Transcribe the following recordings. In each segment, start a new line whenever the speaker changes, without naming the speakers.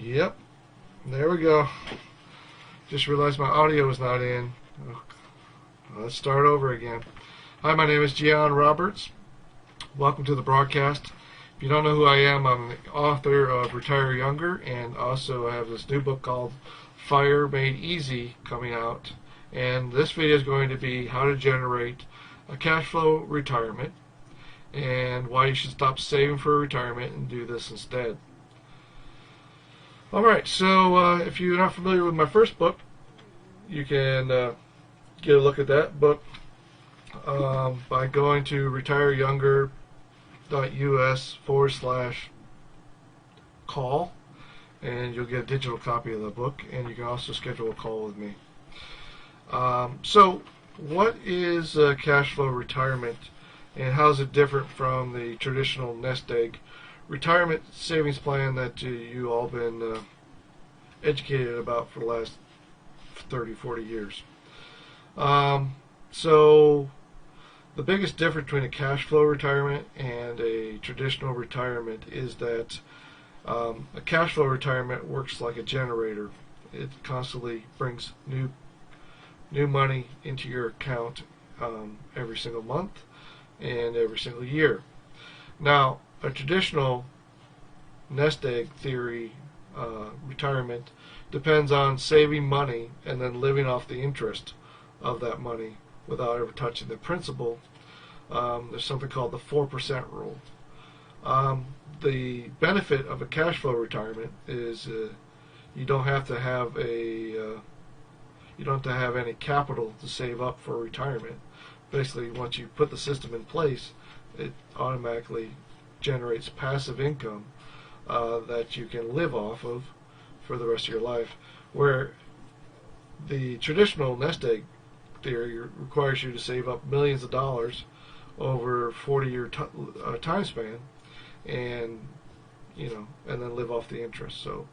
Yep, there we go. Just realized my audio was not in. Let's start over again. Hi, my name is Gian Roberts. Welcome to the broadcast. If you don't know who I am, I'm the author of Retire Younger, and also I have this new book called Fire Made Easy coming out. And this video is going to be how to generate a cash flow retirement and why you should stop saving for retirement and do this instead. Alright, so if you're not familiar with my first book, you can get a look at that book by going to retireyounger.us/call, and you'll get a digital copy of the book, and you can also schedule a call with me. So what is cash flow retirement, and how is it different from the traditional nest egg retirement savings plan that you all been educated about for the last 30-40 years? So the biggest difference between a cash flow retirement and a traditional retirement is that a cash flow retirement works like a generator. It constantly brings new money into your account every single month and every single year. Now, a traditional nest egg theory retirement depends on saving money and then living off the interest of that money without ever touching the principal. There's something called the 4% rule. The benefit of a cash flow retirement is you don't have to have any capital to save up for retirement. Basically, once you put the system in place, it automatically generates passive income that you can live off of for the rest of your life, where the traditional nest egg theory requires you to save up millions of dollars over a 40-year time span, and and then live off the interest. So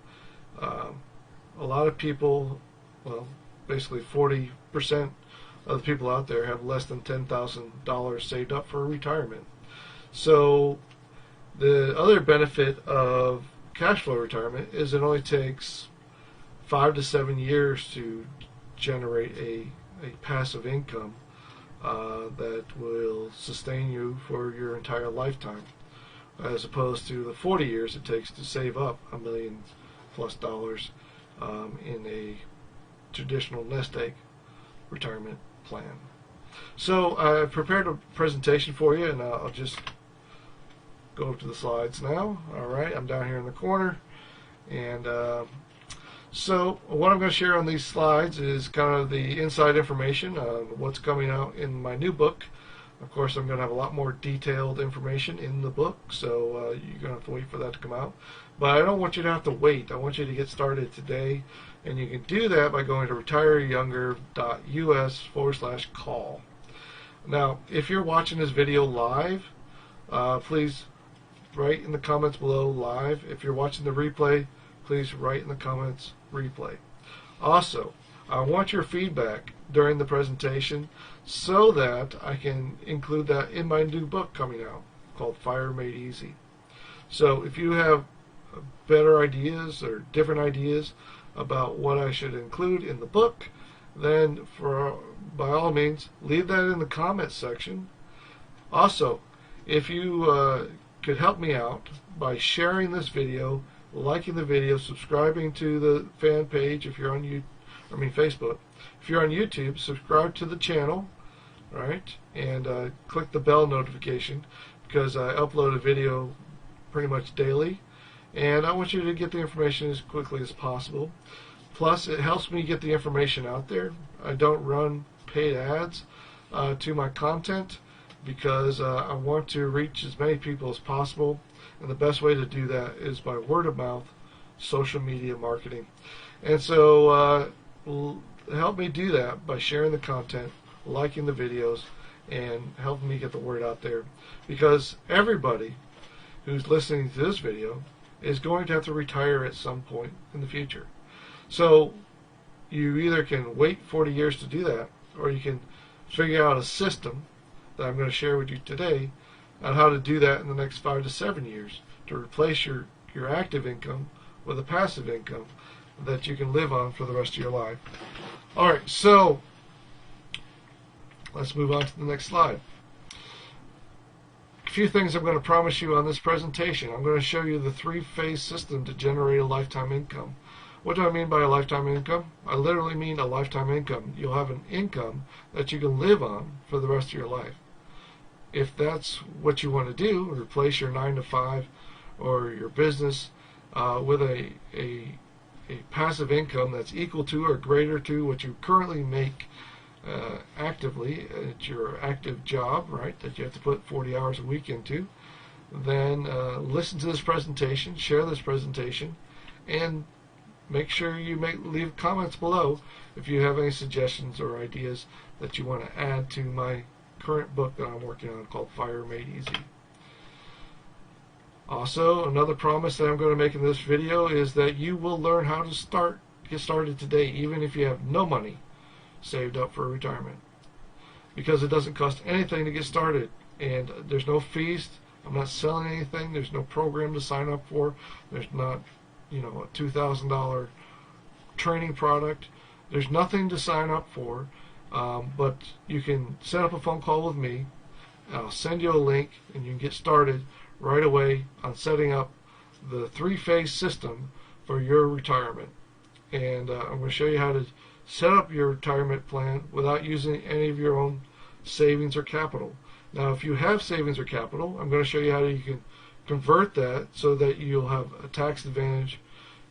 a lot of people, well, basically 40% of the people out there have less than $10,000 saved up for retirement. So the other benefit of cash flow retirement is it only takes 5 to 7 years to generate a passive income that will sustain you for your entire lifetime, as opposed to the 40 years it takes to save up $1 million+ in a traditional nest egg retirement plan. So I prepared a presentation for you, and I'll just go to the slides now. Alright, I'm down here in the corner, and so what I'm going to share on these slides is kind of the inside information on what's coming out in my new book. Of course, I'm going to have a lot more detailed information in the book, so you're going to have to wait for that to come out. But I don't want you to have to wait. I want you to get started today, and you can do that by going to retireyounger.us/call. Now, if you're watching this video live, please write in the comments below live. If you're watching the replay, please write in the comments replay. Also, I want your feedback during the presentation so that I can include that in my new book coming out called Fire Made Easy. So if you have better ideas or different ideas about what I should include in the book, then by all means leave that in the comments section. Also, if you could help me out by sharing this video, liking the video, subscribing to the fan page if you're on Facebook. If you're on YouTube, subscribe to the channel, right? And click the bell notification, because I upload a video pretty much daily, and I want you to get the information as quickly as possible. Plus, it helps me get the information out there. I don't run paid ads to my content, because I want to reach as many people as possible, and the best way to do that is by word of mouth, social media marketing. And so help me do that by sharing the content, liking the videos, and helping me get the word out there, because everybody who's listening to this video is going to have to retire at some point in the future. So you either can wait 40 years to do that, or you can figure out a system that I'm going to share with you today on how to do that in the next 5 to 7 years to replace your active income with a passive income that you can live on for the rest of your life. All right, so let's move on to the next slide. A few things I'm going to promise you on this presentation. I'm going to show you the three-phase system to generate a lifetime income. What do I mean by a lifetime income? I literally mean a lifetime income. You'll have an income that you can live on for the rest of your life. If that's what you want to do, replace your 9-to-5 or your business with a passive income that's equal to or greater to what you currently make actively at your active job, right, that you have to put 40 hours a week into, then listen to this presentation, share this presentation, and make sure you leave comments below if you have any suggestions or ideas that you want to add to my current book that I'm working on called Fire Made Easy. Also, another promise that I'm going to make in this video is that you will learn how to get started today, even if you have no money saved up for retirement, because it doesn't cost anything to get started, and there's no fees. I'm not selling anything. There's no program to sign up for. There's not, a $2,000 training product. There's nothing to sign up for, but you can set up a phone call with me. I'll send you a link, and you can get started right away on setting up the three-phase system for your retirement. And I'm going to show you how to set up your retirement plan without using any of your own savings or capital. Now, if you have savings or capital, I'm going to show you how you can convert that so that you'll have a tax advantage.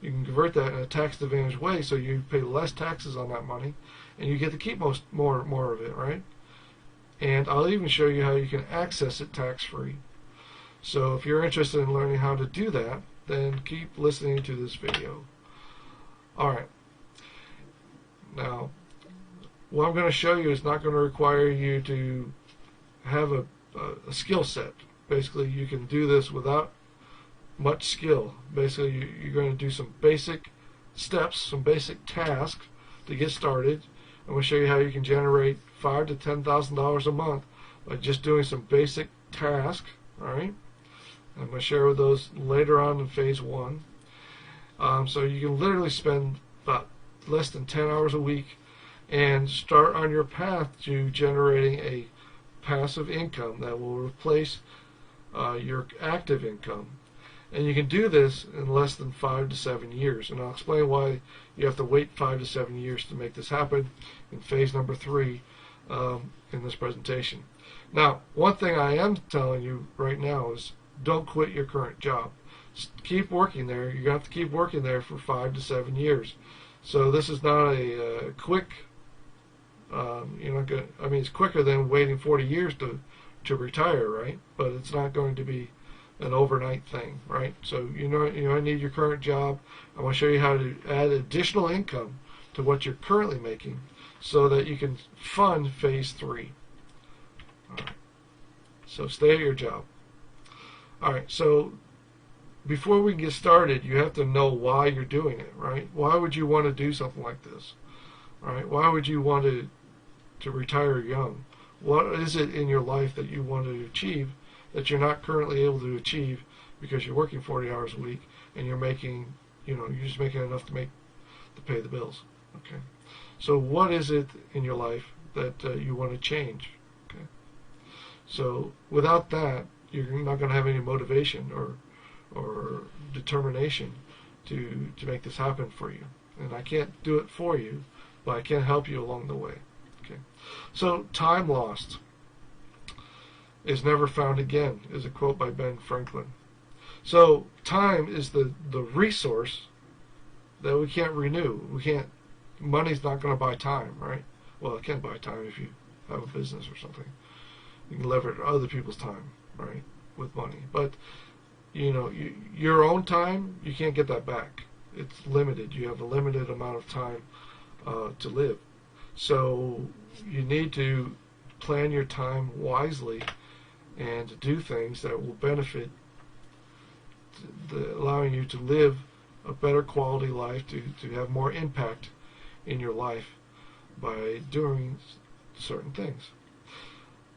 You can convert that in a tax advantage way so you pay less taxes on that money and you get to keep more of it, right? And I'll even show you how you can access it tax-free. So if you're interested in learning how to do that, then keep listening to this video. Alright. Now, what I'm going to show you is not going to require you to have a skill set. Basically, you can do this without much skill. Basically, you're going to do some basic steps, some basic tasks to get started. I'm going to show you how you can generate $5,000 to $10,000 a month by just doing some basic tasks. All right. I'm going to share those later on in phase 1. So you can literally spend about less than 10 hours a week and start on your path to generating a passive income that will replace your active income. And you can do this in less than 5 to 7 years. And I'll explain why you have to wait 5 to 7 years to make this happen in phase number 3 in this presentation. Now, one thing I am telling you right now is don't quit your current job. Just keep working there. You're going to have to keep working there for 5 to 7 years. So this is not a quick, it's quicker than waiting 40 years to retire, right? But it's not going to be an overnight thing, right? So you need your current job. I want to show you how to add additional income to what you're currently making so that you can fund phase 3. All right. So stay at your job. All right, so before we get started, you have to know why you're doing it, right? Why would you want to do something like this? All right, why would you want to retire young? What is it in your life that you want to achieve that you're not currently able to achieve because you're working 40 hours a week and you're making, you're just making enough to pay the bills? Okay, so what is it in your life that you want to change? Okay, so without that, you're not going to have any motivation or determination to make this happen for you. And I can't do it for you, but I can help you along the way. Okay. So time lost is never found again is a quote by Ben Franklin. So time is the resource that we can't renew. Money's not going to buy time, right? Well, it can buy time if you have a business or something. You can leverage other people's time, right, with money. But your own time, you can't get that back. It's limited. You have a limited amount of time to live. So you need to plan your time wisely and do things that will benefit, allowing you to live a better quality life, to have more impact in your life by doing certain things.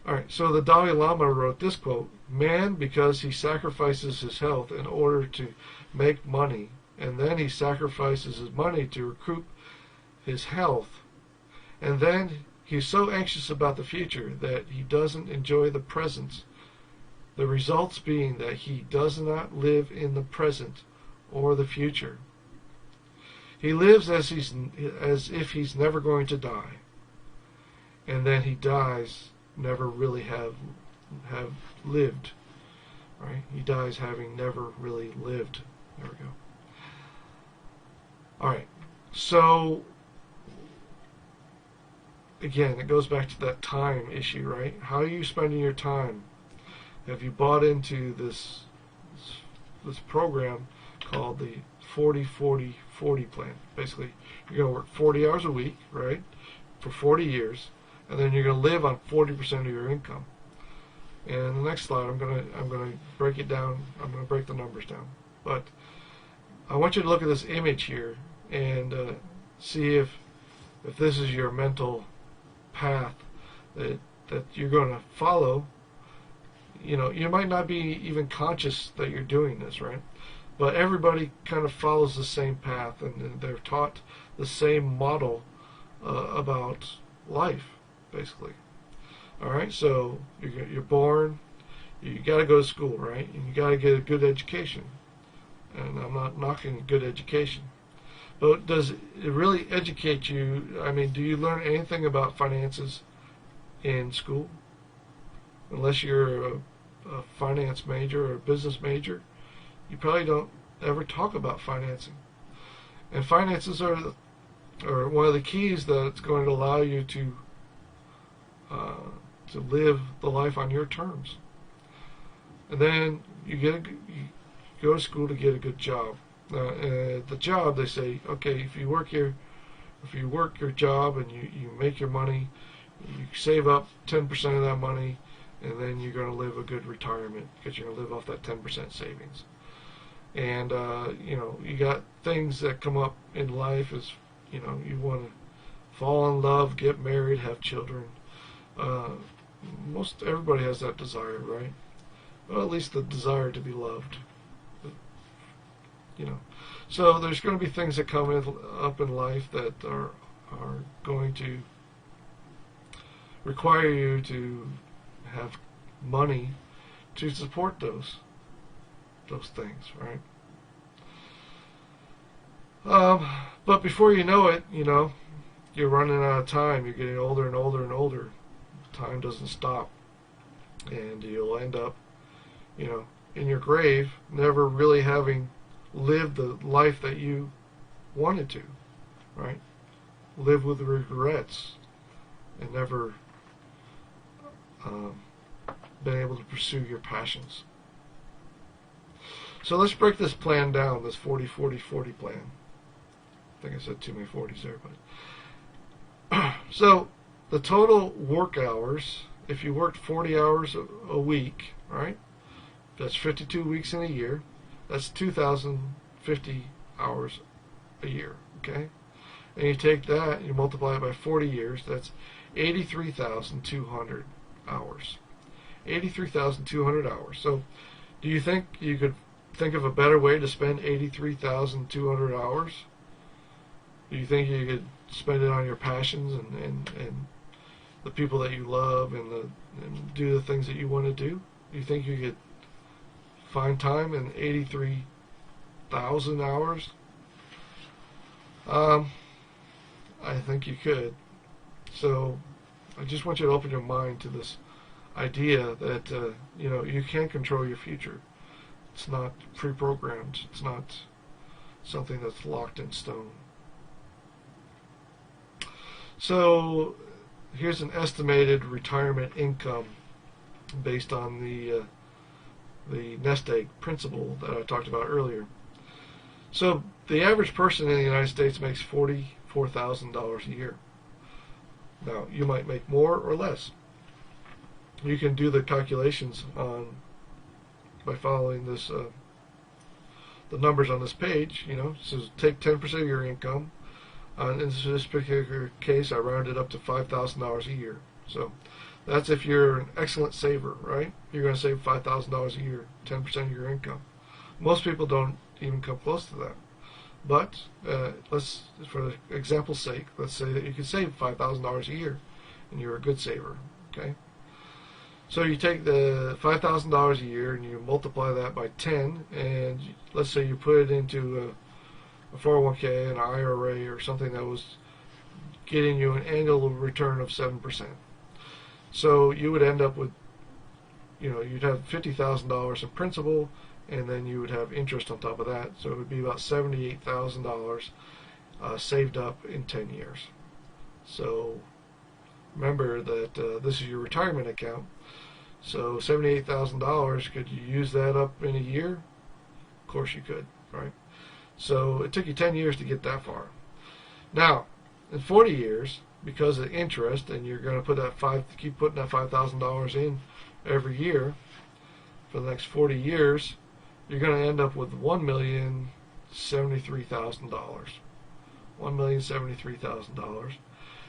Alright, so the Dalai Lama wrote this quote: "Man, because he sacrifices his health in order to make money, and then he sacrifices his money to recoup his health, and then he's so anxious about the future that he doesn't enjoy the present. The results being that he does not live in the present or the future. He lives as if he's never going to die, and then he dies never really have lived. Right? He dies having never really lived. There we go. All right. So again, it goes back to that time issue, right? How are you spending your time? Have you bought into this program called the 40-40-40 plan? Basically, you're going to work 40 hours a week, right, for 40 years, and then you're going to live on 40% of your income. And the next slide, I'm gonna break it down. I'm gonna break the numbers down. But I want you to look at this image here and see if this is your mental path that you're going to follow. You know, you might not be even conscious that you're doing this, right? But everybody kind of follows the same path, and they're taught the same model about life, basically. All right, so you're born, you got to go to school, right? And you got to get a good education. And I'm not knocking good education, but does it really educate you? I mean, do you learn anything about finances in school? Unless you're a finance major or a business major, you probably don't ever talk about financing. And finances are one of the keys that's going to allow you to live the life on your terms. And then you go to school to get a good job. The job, they say, okay, if you work your job and you make your money, you save up 10% of that money, and then you're going to live a good retirement because you're going to live off that 10% savings. And you know, you got things that come up in life as, you know, you want to fall in love, get married, have children. Most everybody has that desire, right? Well, at least the desire to be loved. You know, so there's going to be things that come up in life that are going to require you to have money to support those things, right? But before you know it, you know, you're running out of time. You're getting older and older and older. Time doesn't stop, and you'll end up, you know, in your grave, never really having lived the life that you wanted to, right? Live with regrets and never been able to pursue your passions. So let's break this plan down, this 40-40-40 plan. I think I said too many 40s there, but so the total work hours, if you worked 40 hours a week, right? That's 52 weeks in a year. That's 2,050 hours a year, okay? And you take that, you multiply it by 40 years, that's 83,200 hours. 83,200 hours. So do you think you could think of a better way to spend 83,200 hours? Do you think you could spend it on your passions and the people that you love and do the things that you want to do? Do you think you could find time in 83,000 hours? I think you could. So I just want you to open your mind to this idea that you know, you can control your future. It's not pre-programmed. It's not something that's locked in stone. So here's an estimated retirement income based on the nest egg principle that I talked about earlier. So the average person in the United States makes $44,000 a year. Now, you might make more or less. You can do the calculations by following this the numbers on this page. You know, so take 10% of your income. In this particular case, I rounded up to $5,000 a year. So that's if you're an excellent saver, right? You're going to save $5,000 a year, 10% of your income. Most people don't even come close to that. But let's, for example's sake, let's say that you can save $5,000 a year, and you're a good saver. Okay. So you take the $5,000 a year and you multiply that by 10, and let's say you put it into a 401k, an IRA, or something that was getting you an annual return of 7%. So you would end up with, you'd have $50,000 in principal, and then you would have interest on top of that. So it would be about $78,000 saved up in 10 years. So remember that this is your retirement account. So $78,000, could you use that up in a year? Of course you could, right? So it took you 10 years to get that far. Now, in 40 years, because of interest, and you're going to put that keep putting that $5,000 in every year for the next 40 years, you're going to end up with $1,073,000. $1,073,000.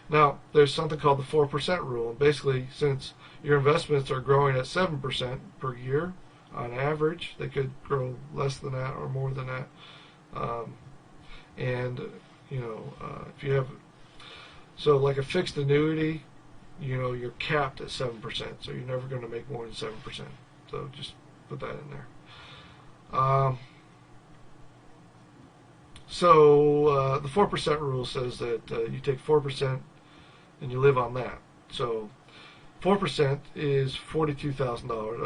Now, there's something called the 4% rule. And basically, since your investments are growing at 7% per year on average, they could grow less than that or more than that. If you have, so like a fixed annuity, you're capped at 7%, so you're never going to make more than 7%. So just put that in there. The 4% rule says that you take 4% and you live on that. So 4% is $42,000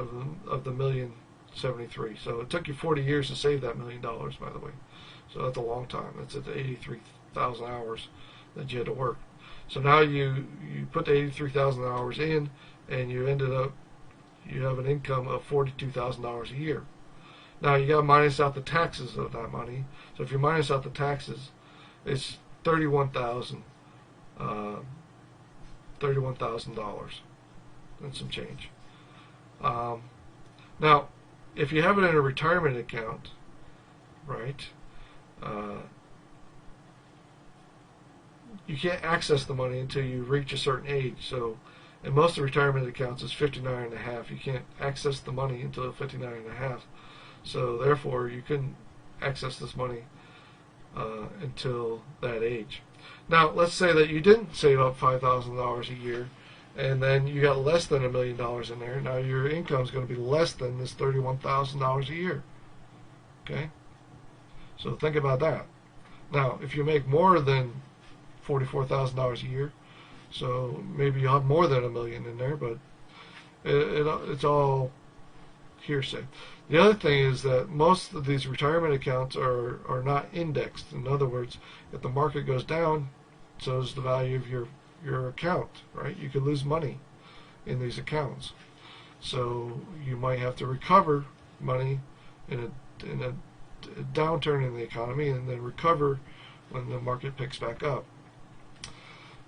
of the $1,073,000. So it took you 40 years to save that $1 million, by the way. So that's a long time. That's at the 83,000 hours that you had to work. So now you put the 83,000 hours in, and you have an income of $42,000 a year. Now you got to minus out the taxes of that money. So if you minus out the taxes, it's $31,000 and some change. Now, if you have it in a retirement account, right? You can't access the money until you reach a certain age. So in most of the retirement accounts, it's 59 and a half. You can't access the money until 59 and a half. So therefore, you couldn't access this money until that age. Now, let's say that you didn't save up $5,000 a year, and then you got less than $1 million in there. Now your income is going to be less than this $31,000 a year. Okay? So think about that. Now, if you make more than $44,000 a year, so maybe you'll have more than $1 million in there, but it's all hearsay. The other thing is that most of these retirement accounts are not indexed. In other words, if the market goes down, so is the value of your account, right? You could lose money in these accounts. So you might have to recover money in a downturn in the economy, and then recover when the market picks back up.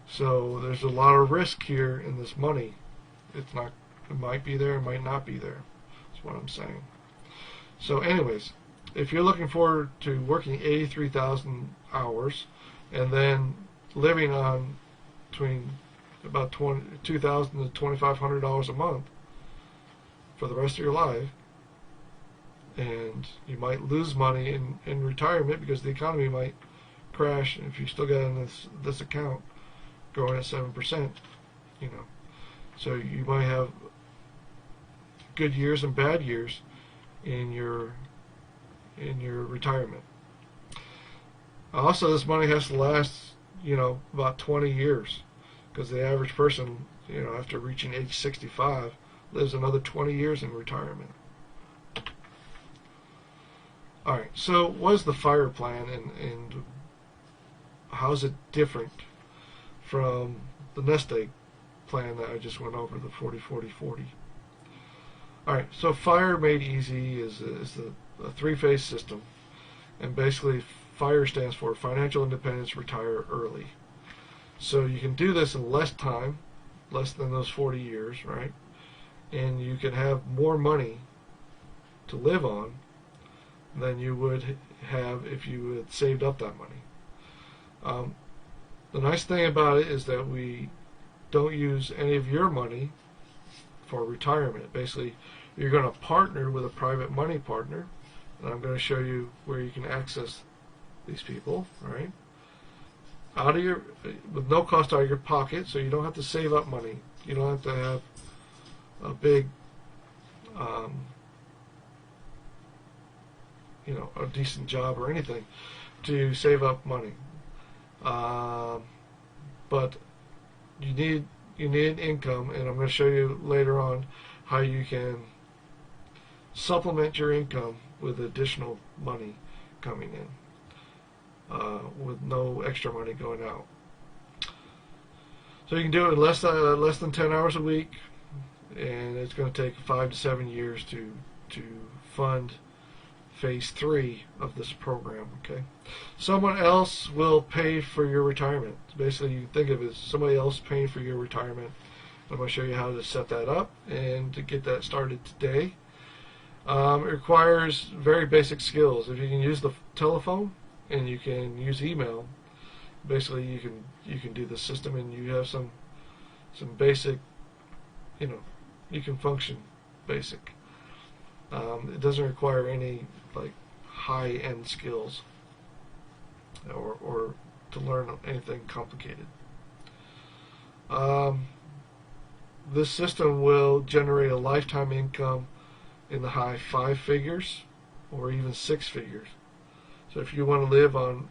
So there's a lot of risk here in this money. It might be there, it might not be there. That's what I'm saying. So anyways, if you're looking forward to working 83,000 hours and then living on between about $2,000 to $2,500 a month for the rest of your life, and you might lose money in retirement because the economy might crash, and if you still got in this account growing at 7%, so you might have good years and bad years in your retirement. Also, this money has to last about 20 years, because the average person after reaching age 65 lives another 20 years in retirement. Alright, so what is the FIRE plan, and how is it different from the nest egg plan that I just went over, the 40-40-40? Alright, so FIRE made easy is a three-phase system, and basically FIRE stands for Financial Independence, Retire Early. So you can do this in less time, less than those 40 years, right? And you can have more money to live on than you would have if you had saved up that money. The nice thing about it is that we don't use any of your money for retirement. Basically, you're going to partner with a private money partner, and I'm going to show you where you can access these people, right? Out of your, with no cost out of your pocket, so you don't have to save up money. You don't have to have a big, a decent job or anything to save up money. But you need income, and I'm going to show you later on how you can supplement your income with additional money coming in, with no extra money going out. So you can do it in less than 10 hours a week, and it's going to take 5 to 7 years to fund phase 3 of this program. Okay, someone else will pay for your retirement. Basically, you can think of it as somebody else paying for your retirement. I'm going to show you how to set that up and to get that started today. It requires very basic skills. If you can use the telephone and you can use email, basically you can do the system, and you have some basic, you can function basic. It doesn't require any like high-end skills or to learn anything complicated. This system will generate a lifetime income in the high 5 figures or even 6 figures. So if you want to live on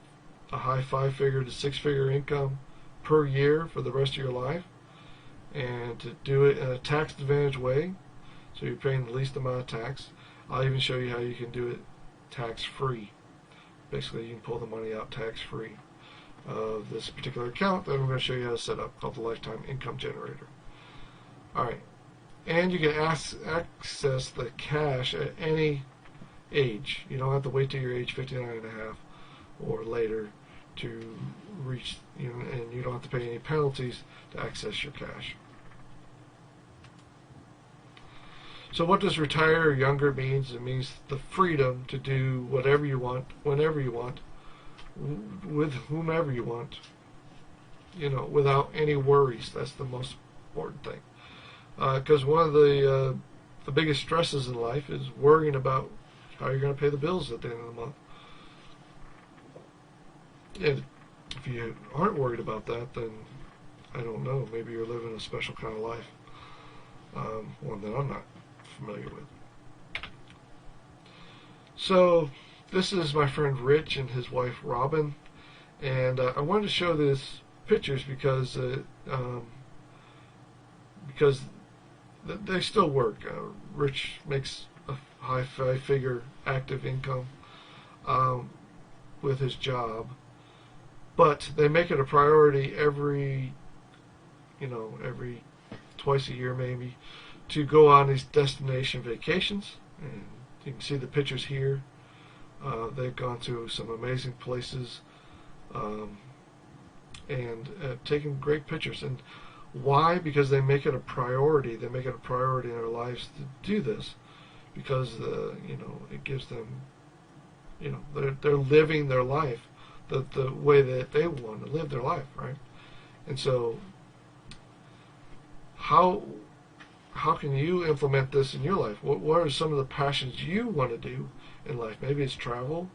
a high 5-figure to 6-figure income per year for the rest of your life, and to do it in a tax advantage way, so you're paying the least amount of tax. I'll even show you how you can do it tax-free. Basically, you can pull the money out tax-free of this particular account that I'm going to show you how to set up, called the Lifetime Income Generator. Alright, and you can access the cash at any age. You don't have to wait till you're age 59 and a half or later to reach, and you don't have to pay any penalties to access your cash. So what does retire or younger means? It means the freedom to do whatever you want, whenever you want, with whomever you want, without any worries. That's the most important thing. Because one of the biggest stresses in life is worrying about how you're going to pay the bills at the end of the month. And if you aren't worried about that, then I don't know, maybe you're living a special kind of life, one that I'm not familiar with. So this is my friend Rich and his wife Robin, and I wanted to show these pictures because they still work. Rich makes a high 5-figure active income with his job, but they make it a priority every twice a year maybe to go on these destination vacations. And you can see the pictures here. They've gone to some amazing places and taken great pictures. And why? Because they make it a priority. They make it a priority in their lives to do this, because it gives them, they're living their life the way that they want to live their life, right? And so how can you implement this in your life? What are some of the passions you want to do in life? Maybe it's travel,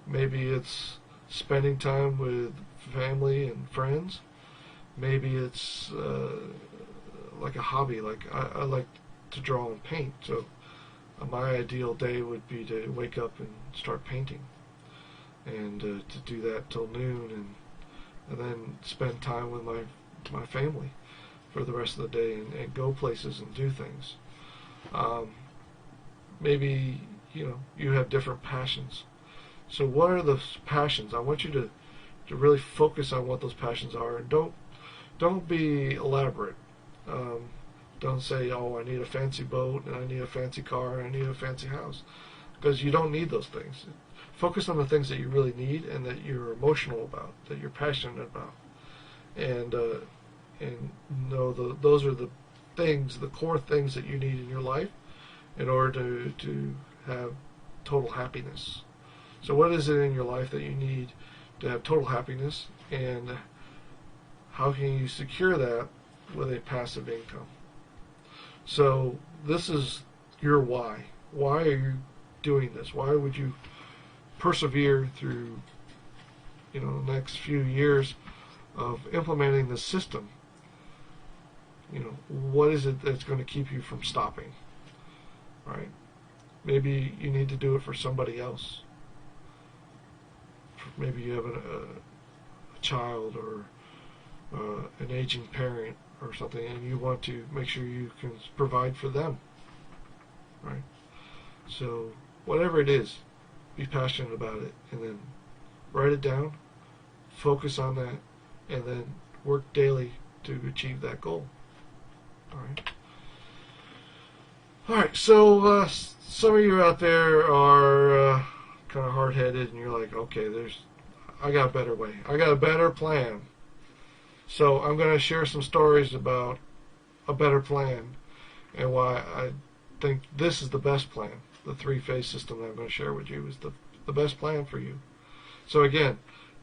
maybe it's spending time with family and friends, maybe it's like a hobby. Like I like to draw and paint, so my ideal day would be to wake up and start painting, and to do that till noon, and then spend time with my family for the rest of the day, and go places and do things. Maybe you have different passions. So what are those passions? I want you to really focus on what those passions are, and don't be elaborate. Don't say, oh, I need a fancy boat, and I need a fancy car, and I need a fancy house, because you don't need those things. Focus on the things that you really need and that you're emotional about, that you're passionate about, and those are the things, the core things that you need in your life in order to have total happiness. So what is it in your life that you need to have total happiness, and how can you secure that with a passive income? So this is your why. Why are you doing this? Why would you persevere through the next few years of implementing the system. What is it that's going to keep you from stopping, right? Maybe you need to do it for somebody else. Maybe you have a child or an aging parent or something, and you want to make sure you can provide for them, right? So whatever it is, be passionate about it, and then write it down, focus on that, and then work daily to achieve that goal. All right, so some of you out there are kind of hard-headed, and you're like, okay, I got a better way. I got a better plan. So I'm going to share some stories about a better plan and why I think this is the best plan. The three-phase system that I'm going to share with you is the best plan for you. So again,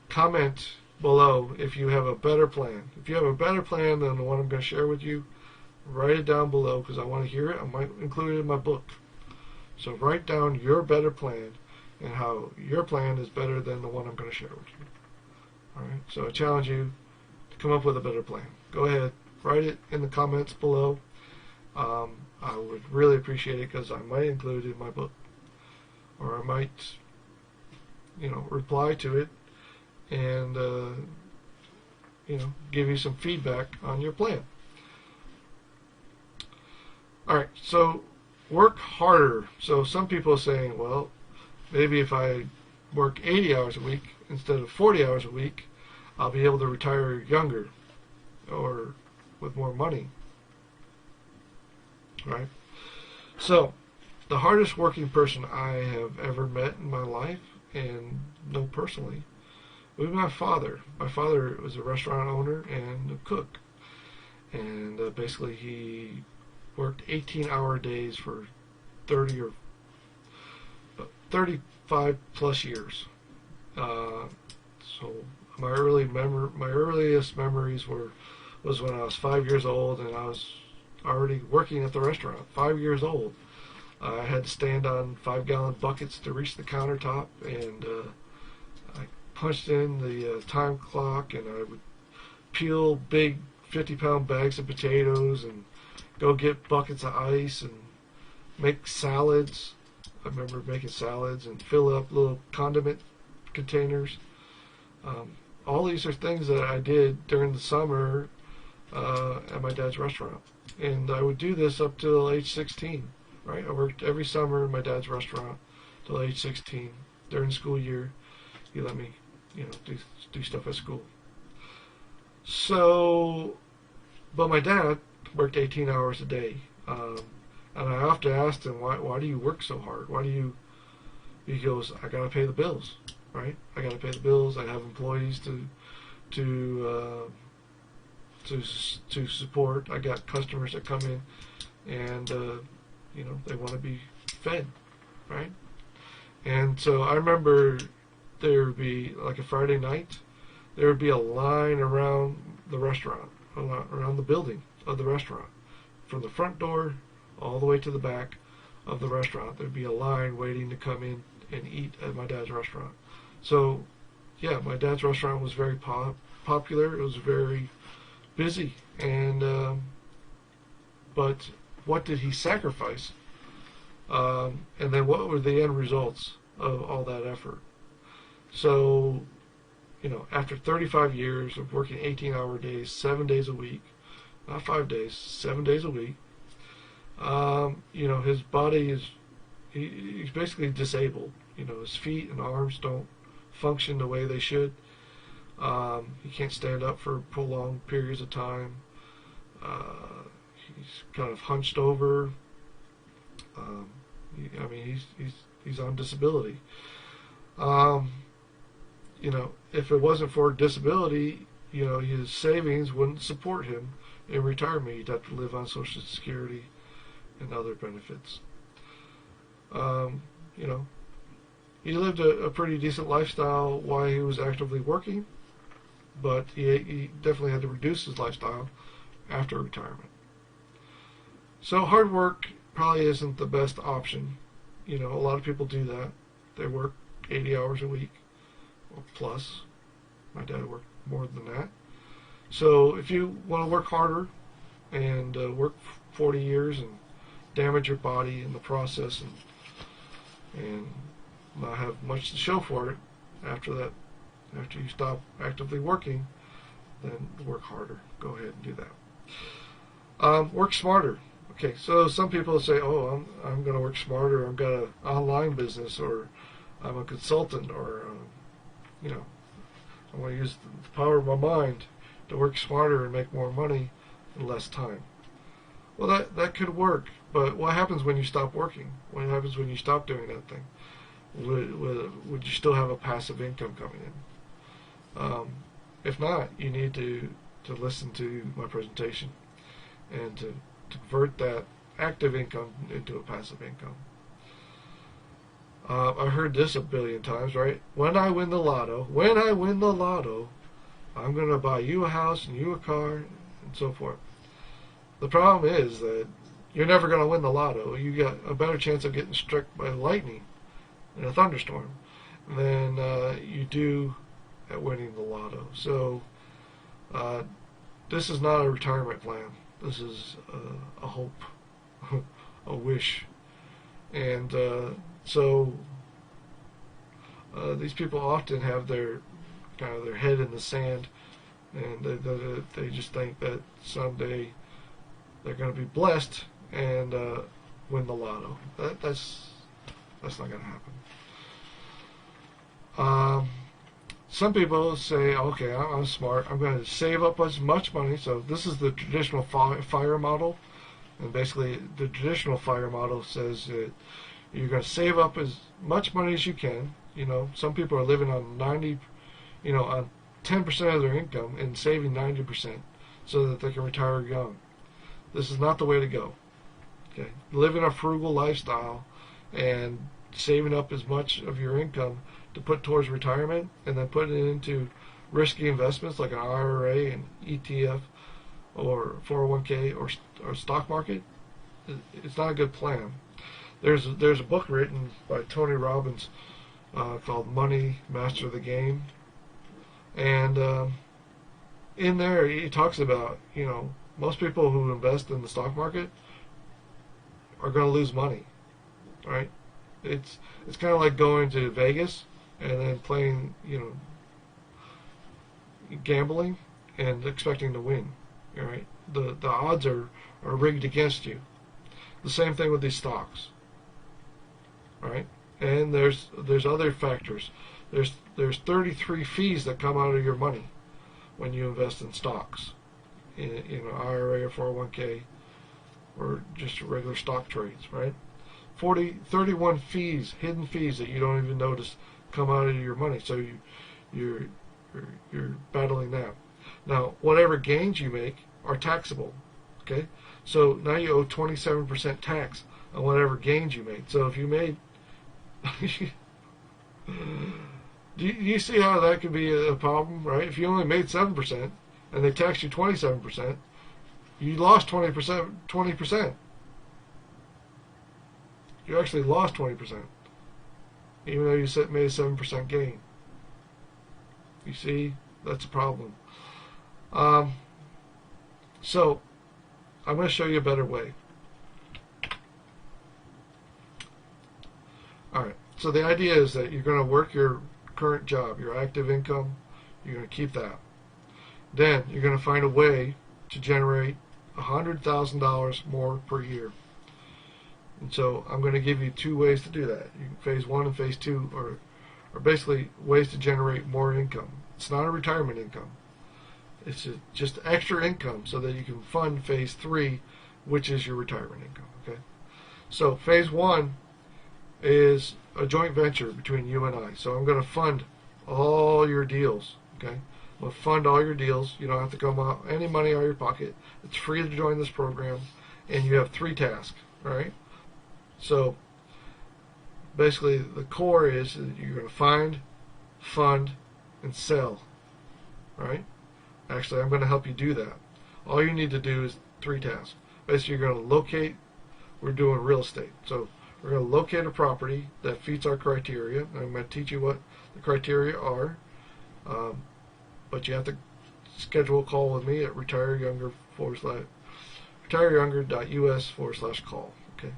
comment below if you have a better plan. If you have a better plan than the one I'm going to share with you, write it down below because I want to hear it. I might include it in my book. So write down your better plan and how your plan is better than the one I'm going to share with you. All right. So I challenge you to come up with a better plan. Go ahead, write it in the comments below. I would really appreciate it because I might include it in my book, or I might, reply to it and give you some feedback on your plan. All right, so work harder. So some people are saying, well, maybe if I work 80 hours a week instead of 40 hours a week, I'll be able to retire younger or with more money, right? So the hardest working person I have ever met in my life and know personally was my father. My father was a restaurant owner and a cook, and basically he worked 18-hour days for 30 or 35 plus years. So my earliest memories was when I was 5 years old and I was already working at the restaurant. 5 years old. I had to stand on 5-gallon buckets to reach the countertop, and I punched in the time clock, and I would peel big 50-pound bags of potatoes and go get buckets of ice and make salads. I remember making salads and fill up little condiment containers. All these are things that I did during the summer at my dad's restaurant. And I would do this up till age 16, right? I worked every summer in my dad's restaurant till age 16. During the school year, he let me, do stuff at school. So, but my dad worked 18 hours a day. And I often asked him, why do you work so hard? He goes, I got to pay the bills, right? I got to pay the bills. I have employees to support. I got customers that come in and, they want to be fed, right? And so I remember there would be, like a Friday night, there would be a line around the restaurant, around the building of the restaurant. From the front door all the way to the back of the restaurant, there'd be a line waiting to come in and eat at my dad's restaurant. So, yeah, my dad's restaurant was very popular. It was very busy. And but what did he sacrifice? And then what were the end results of all that effort? So, after 35 years of working 18-hour days, 7 days a week, not 5 days, 7 days a week, his body he's basically disabled. His feet and arms don't function the way they should. He can't stand up for prolonged periods of time. He's kind of hunched over. He's on disability. If it wasn't for disability, his savings wouldn't support him in retirement. He'd have to live on Social Security and other benefits. He lived a pretty decent lifestyle while he was actively working, but he definitely had to reduce his lifestyle after retirement. So hard work probably isn't the best option. A lot of people do that. They work 80 hours a week or plus, My dad worked more than that. So if you want to work harder and work 40 years and damage your body in the process and not have much to show for it after that, after you stop actively working, then work harder. Go ahead and do that. Work smarter. Okay, so some people say, oh, I'm going to work smarter. I've got an online business, or I'm a consultant, or I want to use the power of my mind to work smarter and make more money in less time. Well, that could work, but what happens when you stop working? What happens when you stop doing that thing? Would you still have a passive income coming in? If not, you need to listen to my presentation and to convert that active income into a passive income. I've heard this a billion times, right? When I win the lotto, I'm going to buy you a house and you a car and so forth. The problem is that you're never going to win the lotto. You got a better chance of getting struck by lightning in a thunderstorm than you do at winning the lotto. So this is not a retirement plan. This is a hope, a wish. And so these people often have their head in the sand, and they just think that someday they're going to be blessed and win the lotto. That's not going to happen. Some people say, okay, I'm smart. I'm going to save up as much money. So this is the traditional FIRE model. And basically, the traditional FIRE model says that you're going to save up as much money as you can. Some people are living on on 10% of their income and saving 90% so that they can retire young. This is not the way to go. Okay, living a frugal lifestyle and saving up as much of your income to put towards retirement and then put it into risky investments like an IRA and ETF or 401k or stock market, it's not a good plan. There's a book written by Tony Robbins called Money, Master the Game, and in there he talks about most people who invest in the stock market are going to lose money, right? It's kind of like going to Vegas and then playing, gambling and expecting to win. All right, the odds are rigged against you. The same thing with these stocks. All right, and there's other factors. There's 33 fees that come out of your money when you invest in stocks, in an IRA or 401k, or just regular stock trades, right? 31 fees, hidden fees that you don't even notice come out of your money. So you're battling that. Now, whatever gains you make are taxable. Okay, so now you owe 27% tax on whatever gains you made. So if you made, do you see how that could be a problem, right? If you only made 7% and they taxed you 27%, you lost 20%. You actually lost 20%, even though you made a 7% gain. You see, that's a problem. So, I'm going to show you a better way. Alright, so the idea is that you're going to work your current job, your active income, you're going to keep that. Then, you're going to find a way to generate $100,000 more per year. And so I'm going to give you two ways to do that. Phase 1 and Phase 2 are basically ways to generate more income. It's not a retirement income. It's just extra income so that you can fund Phase 3, which is your retirement income. Okay. So Phase 1 is a joint venture between you and I. So I'm going to fund all your deals. Okay. I'm going to fund all your deals. You don't have to come out any money out of your pocket. It's free to join this program, and you have 3 tasks. All right. So basically the core is that you're going to find, fund, and sell. Right? Actually, I'm going to help you do that. All you need to do is 3 tasks. Basically, you're going to locate, we're doing real estate. So we're going to locate a property that fits our criteria. I'm going to teach you what the criteria are. but you have to schedule a call with me at retireyounger.us/call. Okay,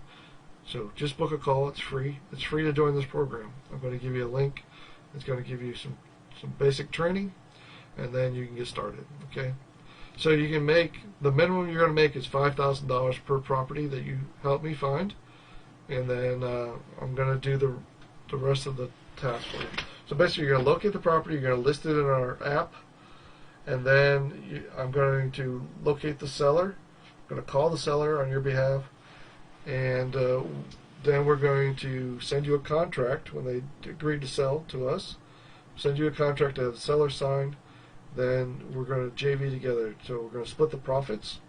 so just book a call. It's free. It's free to join this program. I'm going to give you a link. It's going to give you some basic training, and then you can get started. Okay, so you can make, the minimum you're going to make is $5,000 per property that you help me find, and then I'm going to do the rest of the task for you. So basically, you're going to locate the property. You're going to list it in our app. And then I'm going to locate the seller. I'm going to call the seller on your behalf. And then we're going to send you a contract when they agree to sell to us. Send you a contract to have the seller signed. Then we're going to JV together. So we're going to split the profits.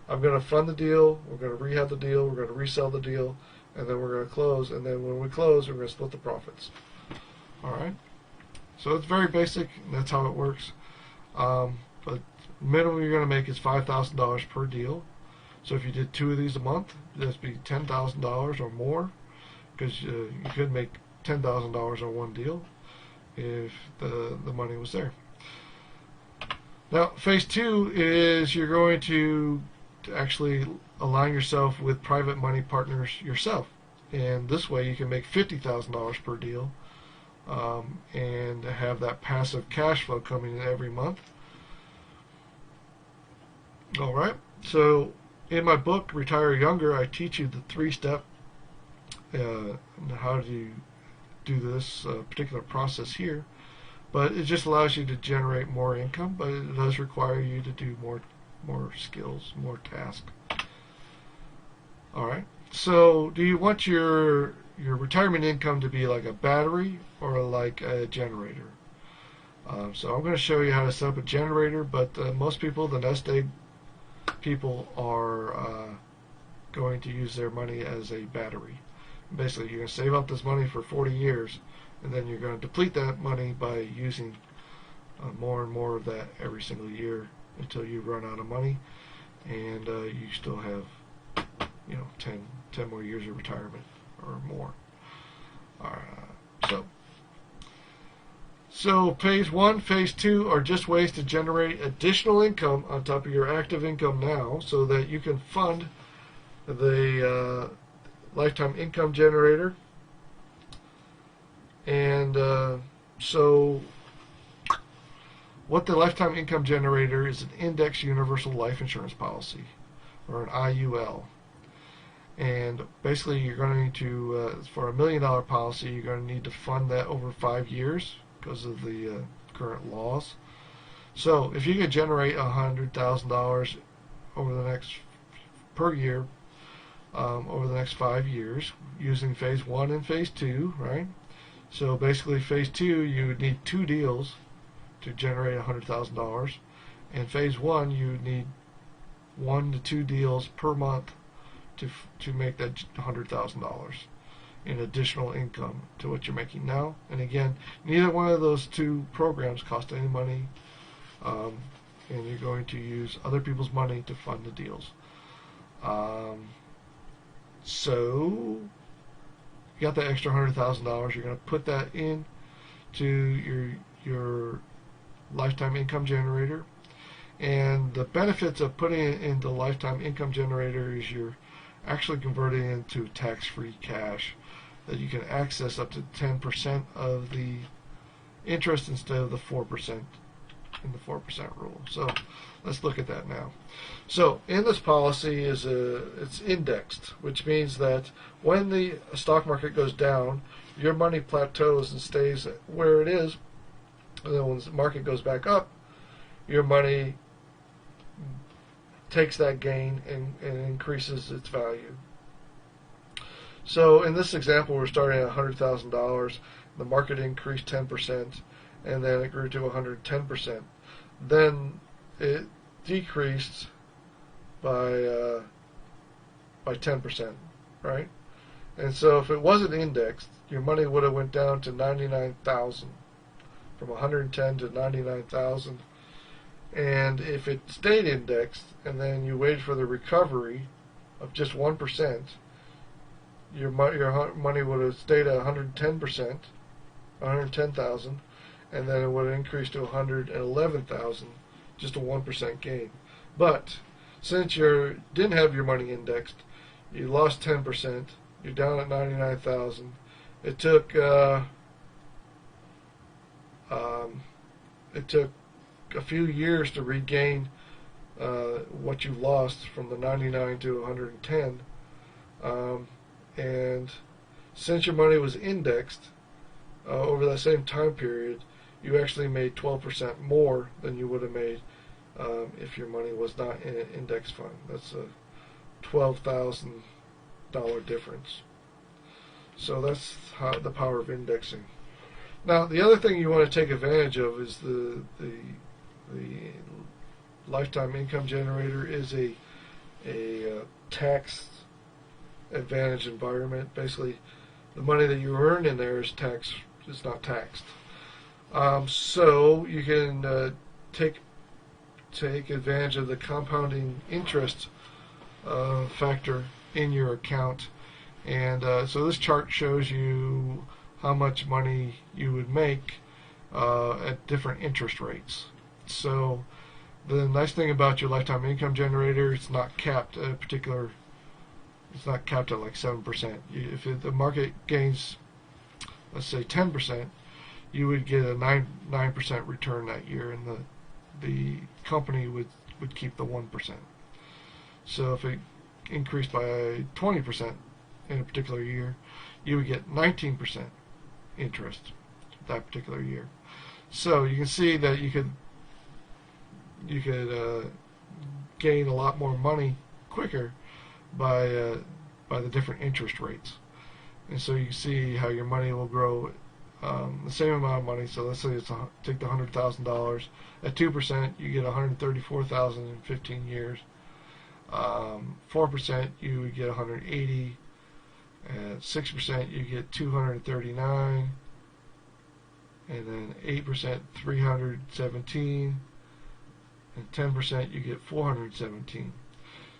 I'm going to fund the deal. We're going to rehab the deal. We're going to resell the deal. And then we're going to close. And then when we close, we're going to split the profits. All right? So it's very basic. And that's how it works. But minimum you're going to make is $5,000 per deal. So if you did 2 of these a month, that'd be $10,000 or more, because you could make $10,000 on one deal if the money was there. Now, phase 2 is you're going to actually align yourself with private money partners yourself, and this way you can make $50,000 per deal. And have that passive cash flow coming in every month. All right. So in my book, Retire Younger, I teach you the 3-step how to do this particular process here. But it just allows you to generate more income, but it does require you to do more skills, more tasks. All right. So do you want your retirement income to be like a battery or like a generator? So I'm going to show you how to set up a generator, but most people, the nest egg people, are going to use their money as a battery. Basically, you're going to save up this money for 40 years, and then you're going to deplete that money by using more and more of that every single year until you run out of money, and you still have 10 more years of retirement or more. So phase 1, phase 2 are just ways to generate additional income on top of your active income now, so that you can fund the lifetime income generator. And so what the lifetime income generator is, an index universal life insurance policy, or an IUL. And basically, you're going to, for $1 million policy, you're going to need to fund that over 5 years because of the current laws. So if you could generate $100,000 over the next per year over the next 5 years using phase 1 and phase 2, right? So basically, phase 2, you would need 2 deals to generate $100,000, and phase 1, you would need 1 to 2 deals per month to make that $100,000 in additional income to what you're making now. And again, neither one of those 2 programs cost any money, and you're going to use other people's money to fund the deals. So you got that extra $100,000. You're going to put that in to your lifetime income generator. And the benefits of putting it into lifetime income generator is you're actually converting it into tax-free cash that you can access up to 10% of the interest instead of the 4% in the 4% rule. So let's look at that now. So in this policy it's indexed, which means that when the stock market goes down, your money plateaus and stays where it is, and then when the market goes back up, your money takes that gain and increases its value. So in this example, we're starting at $100,000. The market increased 10%, and then it grew to 110%. Then it decreased by 10%, right? And so if it wasn't indexed, your money would have went down to 99,000, from 110 to 99,000. And if it stayed indexed, and then you waited for the recovery of just 1%, your money would have stayed at 110%, 110,000, and then it would increase to 111,000, just a 1% gain. But since you didn't have your money indexed, you lost 10%. You're down at 99,000. It took a few years to regain what you lost from the 99 to 110. And since your money was indexed over that same time period, you actually made 12% more than you would have made if your money was not in an index fund. That's a $12,000 difference. So that's the power of indexing. Now, the other thing you want to take advantage of is the lifetime income generator is a tax advantage environment. Basically, the money that you earn in there is not taxed. So you can take advantage of the compounding interest factor in your account. And so this chart shows you how much money you would make at different interest rates. So the nice thing about your lifetime income generator, it's not capped at it's not capped at like 7%. If the market gains, let's say 10%, you would get a 9% return that year, and the company would keep the 1%. So if it increased by 20% in a particular year, you would get 19% interest that particular year. So you can see that you could gain a lot more money quicker by the different interest rates. And so you can see how your money will grow the same amount of money. So let's say take the $100,000 at 2%, you get $134,000 in 15 years. 4% you would get 180. At 6% you get 239, and then 8% 317, and 10% you get 417.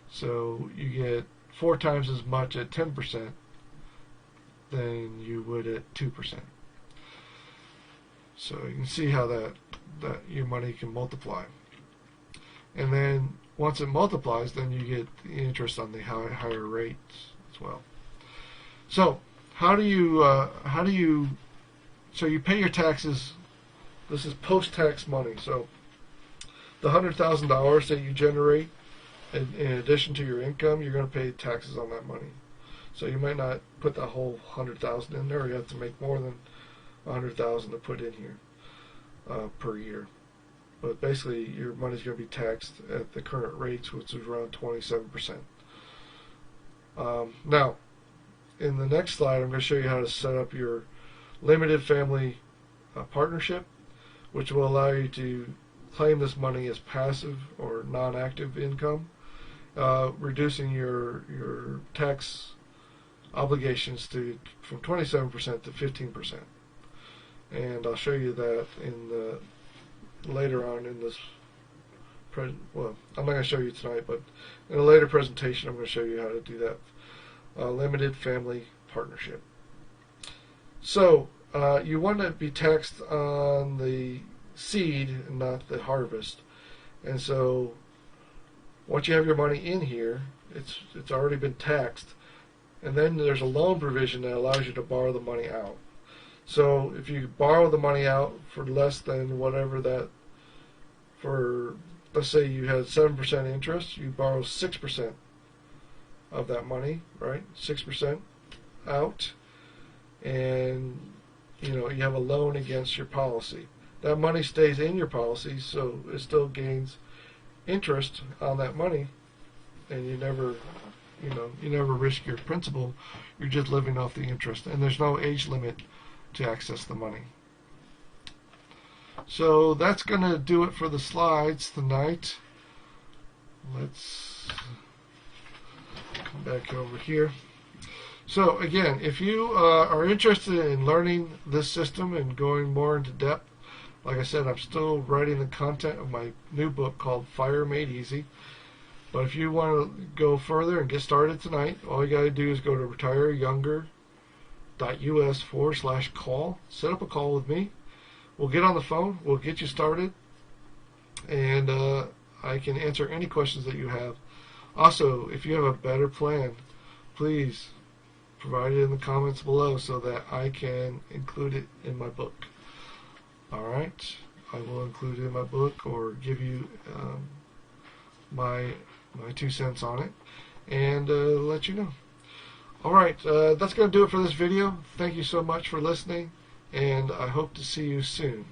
So you get 4 times as much at 10% than you would at 2%. So you can see how that your money can multiply. And then once it multiplies, then you get the interest on the higher rates as well. So how do you so you pay your taxes? This is post-tax money. So the $100,000 that you generate in addition to your income, you're going to pay taxes on that money. So you might not put the whole $100,000 in there. You have to make more than $100,000 to put in here per year. But basically, your money's going to be taxed at the current rates, which is around 27%. Now, in the next slide, I'm going to show you how to set up your limited family partnership, which will allow you to claim this money as passive or non-active income, reducing your tax obligations from 27% to 15%. And I'll show you that later on in this well, I'm not going to show you tonight, but in a later presentation I'm going to show you how to do that. Limited family partnership. So you want to be taxed on the seed and not the harvest. And so once you have your money in here, it's already been taxed. And then there's a loan provision that allows you to borrow the money out. So if you borrow the money out for less than whatever that, let's say you had 7% interest, you borrow 6% of that money, right? 6% out, and you have a loan against your policy. That money stays in your policy, so it still gains interest on that money, and you never risk your principal. You're just living off the interest, and there's no age limit to access the money. So that's going to do it for the slides tonight. Let's come back over here. So again, if you are interested in learning this system and going more into depth, like I said, I'm still writing the content of my new book called Fire Made Easy. But if you want to go further and get started tonight, all you got to do is go to retireyounger.us/call. Set up a call with me. we'll get on the phone. We'll get you started, and I can answer any questions that you have. Also, if you have a better plan, please provide it in the comments below so that I can include it in my book. Alright, I will include it in my book or give you my 2 cents on it and let you know. Alright, that's going to do it for this video. Thank you so much for listening, and I hope to see you soon.